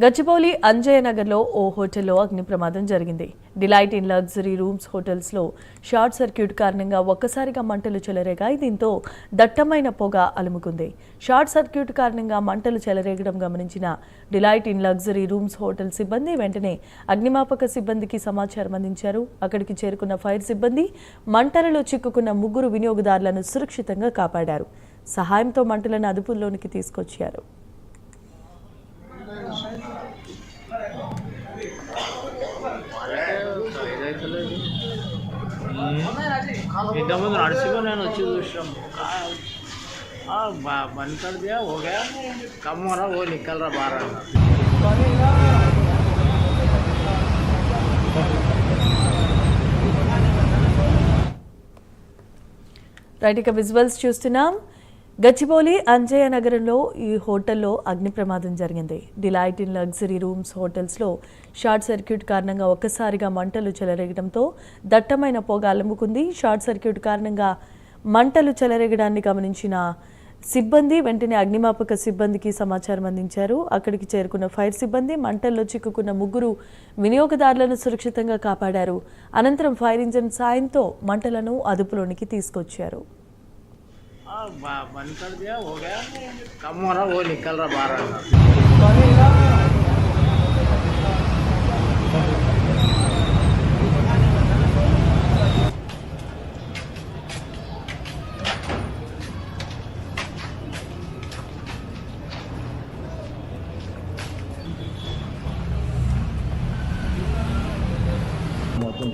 గచ్చిబౌలి అంజయ్య నగర్లో ఓ హోటల్లో అగ్ని ప్రమాదం జరిగింది. డిలైట్ ఇన్ లగ్జరీ రూమ్స్ హోటల్స్లో షార్ట్ సర్క్యూట్ కారణంగా ఒక్కసారిగా మంటలు చెలరేగాయి. దీంతో దట్టమైన పొగ అలుముకుంది. షార్ట్ సర్క్యూట్ కారణంగా మంటలు చెలరేగడం గమనించిన delight in luxury rooms hotel సిబ్బంది వెంటనే అగ్నిమాపక సిబ్బందికి సమాచారం అందించారు. అక్కడికి చేరుకున్న ఫైర్ సిబ్బంది మంటలలో చిక్కుకున్న ముగ్గురు వినియోగదారులను సురక్షితంగా కాపాడారు. సహాయంతో మంటలను అదుపులోనికి తీసుకొచ్చారు. एकदम नरसिंह నేను వచ్చి చూసాం बंद कर दिया हो गया कम हो रहा वो निकल रहा बाहर రైట్ ఇక విజువల్స్ చూస్తున్నాం. గచ్చిబౌలి అంజయ్య నగరంలో ఈ హోటల్లో అగ్ని ప్రమాదం జరిగింది. డిలైట్ ఇన్ లగ్జరీ రూమ్స్ హోటల్స్లో షార్ట్ సర్క్యూట్ కారణంగా ఒక్కసారిగా మంటలు చెలరేగడంతో దట్టమైన పొగ అలుముకుంది. షార్ట్ సర్క్యూట్ కారణంగా మంటలు చెలరేగడాన్ని గమనించిన సిబ్బంది వెంటనే అగ్నిమాపక సిబ్బందికి సమాచారం అందించారు. అక్కడికి చేరుకున్న ఫైర్ సిబ్బంది మంటల్లో చిక్కుకున్న ముగ్గురు వినియోగదారులను సురక్షితంగా కాపాడారు. అనంతరం ఫైర్ ఇంజిన్ సాయంతో మంటలను అదుపులోనికి తీసుకొచ్చారు. बंद कर दिया हो गया कम हो रहा वो निकल रहा बाहर మొత్తం